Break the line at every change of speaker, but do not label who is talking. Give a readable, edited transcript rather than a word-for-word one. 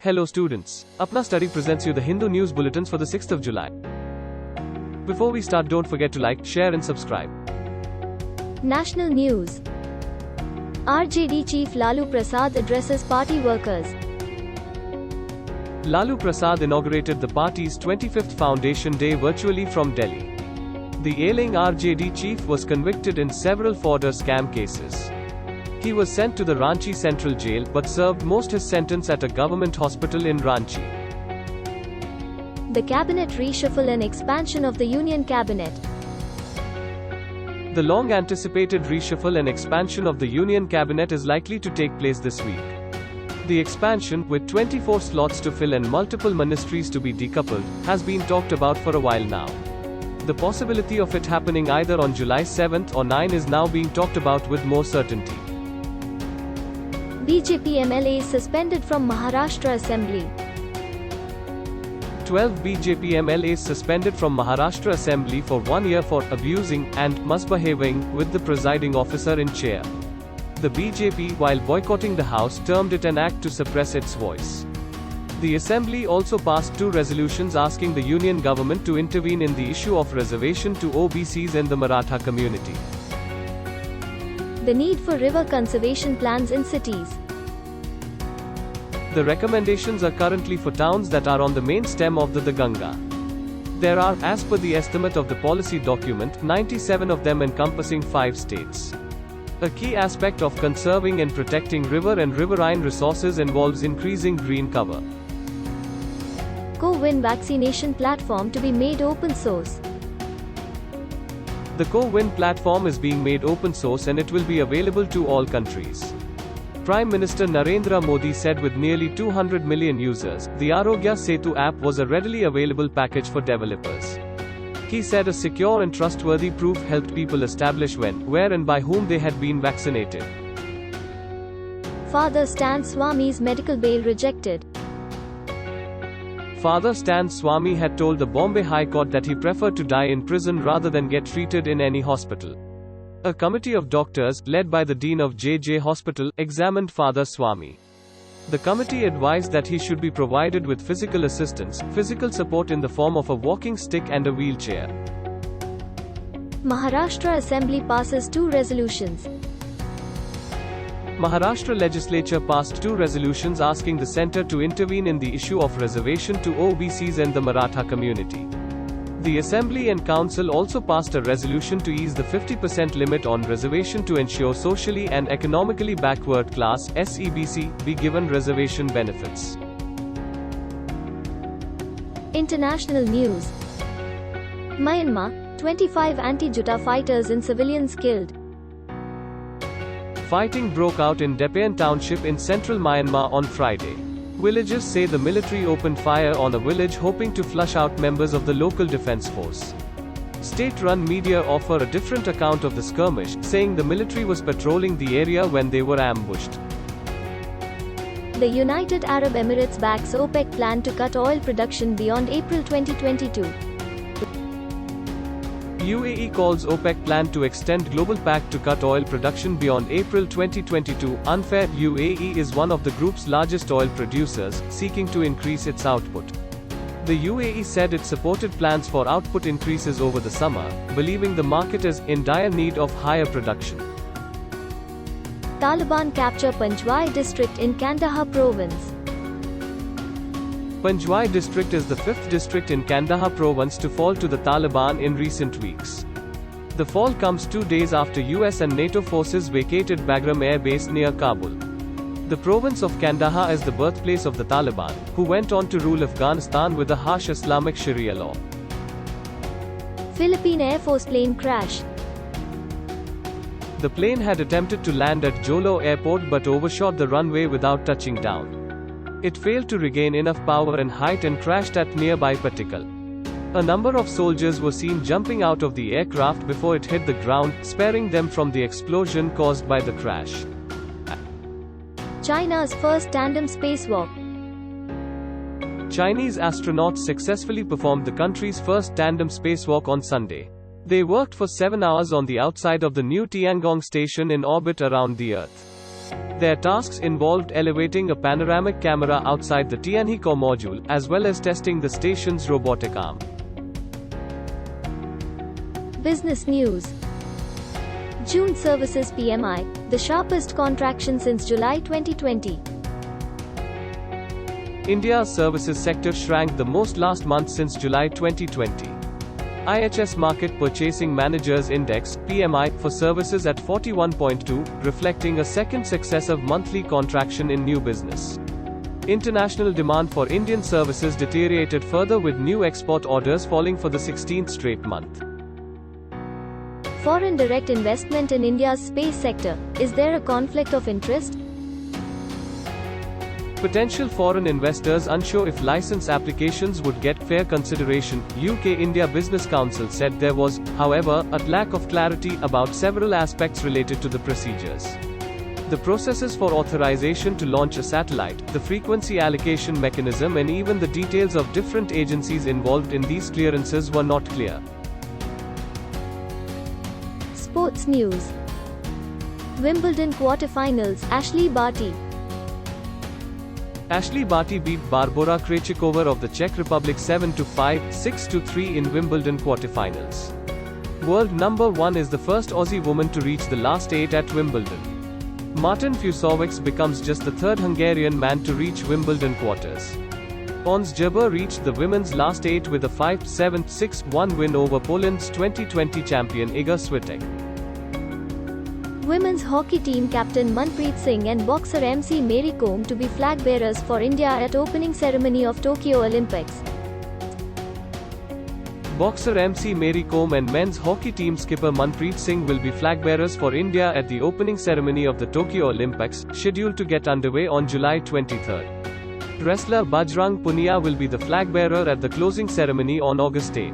Hello students, Apna Study presents you the Hindu news bulletins for the 6th of July. Before we start, don't forget to like, share and subscribe.
National news. RJD Chief Lalu Prasad addresses party workers.
Lalu Prasad inaugurated the party's 25th Foundation Day virtually from Delhi. The ailing RJD chief was convicted in several fodder scam cases. He was sent to the Ranchi Central Jail but served most his sentence at a government hospital in Ranchi.
The cabinet reshuffle and expansion of the Union Cabinet.
The long-anticipated reshuffle and expansion of the Union Cabinet is likely to take place this week. The expansion, with 24 slots to fill and multiple ministries to be decoupled, has been talked about for a while now. The possibility of it happening either on July 7th or 9 is now being talked about with more certainty.
BJP MLAs suspended from Maharashtra Assembly.
12 BJP MLAs suspended from Maharashtra Assembly for 1 year for abusing and misbehaving with the presiding officer in chair. The BJP, while boycotting the House, termed it an act to suppress its voice. The Assembly also passed 2 resolutions asking the Union government to intervene in the issue of reservation to OBCs and the Maratha community.
The need for river conservation plans in cities.
The recommendations are currently for towns that are on the main stem of the Ganga. There are, as per the estimate of the policy document, 97 of them encompassing 5 states. A key aspect of conserving and protecting river and riverine resources involves increasing green cover.
Co-win vaccination platform to be made open source.
The Co-win platform is being made open source and it will be available to all countries. Prime Minister Narendra Modi said with nearly 200 million users, the Arogya Setu app was a readily available package for developers. He said a secure and trustworthy proof helped people establish when, where and by whom they had been vaccinated.
Father Stan Swami's medical bail rejected.
Father Stan Swami had told the Bombay High Court that he preferred to die in prison rather than get treated in any hospital. A committee of doctors, led by the Dean of JJ Hospital, examined Father Swami. The committee advised that he should be provided with physical assistance, physical support in the form of a walking stick and a wheelchair.
Maharashtra Assembly passes 2 resolutions.
Maharashtra legislature passed 2 resolutions asking the centre to intervene in the issue of reservation to OBCs and the Maratha community. The Assembly and Council also passed a resolution to ease the 50% limit on reservation to ensure socially and economically backward class (SEBC) be given reservation benefits.
International news. Myanmar, 25 anti-Jutta fighters and civilians killed.
Fighting broke out in Depayan township in central Myanmar on Friday. Villagers say the military opened fire on a village hoping to flush out members of the local defense force. State-run media offer a different account of the skirmish, saying the military was patrolling the area when they were ambushed.
The United Arab Emirates backs OPEC plan to cut oil production beyond April 2022.
UAE calls OPEC plan to extend global pact to cut oil production beyond April 2022 unfair. UAE is one of the group's largest oil producers, seeking to increase its output. The UAE said it supported plans for output increases over the summer, believing the market is in dire need of higher production.
Taliban capture Panjwai district in Kandahar province.
Panjwai district is the 5th district in Kandahar province to fall to the Taliban in recent weeks. The fall comes 2 days after US and NATO forces vacated Bagram Air Base near Kabul. The province of Kandahar is the birthplace of the Taliban, who went on to rule Afghanistan with a harsh Islamic Sharia law.
Philippine Air Force plane crash.
The plane had attempted to land at Jolo Airport but overshot the runway without touching down. It failed to regain enough power and height and crashed at nearby Patikal. A number of soldiers were seen jumping out of the aircraft before it hit the ground, sparing them from the explosion caused by the crash.
China's first tandem spacewalk.
Chinese astronauts successfully performed the country's first tandem spacewalk on Sunday. They worked for 7 hours on the outside of the new Tiangong station in orbit around the Earth. Their tasks involved elevating a panoramic camera outside the Tianhe-Core module, as well as testing the station's robotic arm.
Business news. June services PMI, the sharpest contraction since July 2020.
India's services sector shrank the most last month since July 2020. IHS Markit Purchasing Managers Index (PMI) for services at 41.2, reflecting a second successive monthly contraction in new business. International demand for Indian services deteriorated further, with new export orders falling for the 16th straight month.
Foreign direct investment in India's space sector. Is there a conflict of interest?
Potential foreign investors unsure if license applications would get fair consideration. UK-India Business Council said there was, however, a lack of clarity about several aspects related to the procedures. The processes for authorization to launch a satellite, the frequency allocation mechanism, and even the details of different agencies involved in these clearances were not clear.
Sports news. Wimbledon quarterfinals, Ashley Barty.
Ashley Barty beat Barbora Krejcikova of the Czech Republic 7-5, 6-3 in Wimbledon quarterfinals. World number 1 is the first Aussie woman to reach the last 8 at Wimbledon. Martin Fucsovics becomes just the third Hungarian man to reach Wimbledon quarters. Ons Jabeur reached the women's last 8 with a 5-7, 6-1 win over Poland's 2020 champion Iga Swiatek.
Women's hockey team captain Manpreet Singh and boxer MC Mary Kom to be flag bearers for India at opening ceremony of Tokyo Olympics.
Boxer MC Mary Kom and men's hockey team skipper Manpreet Singh will be flag bearers for India at the opening ceremony of the Tokyo Olympics, scheduled to get underway on July 23. Wrestler Bajrang Punia will be the flag bearer at the closing ceremony on August 8.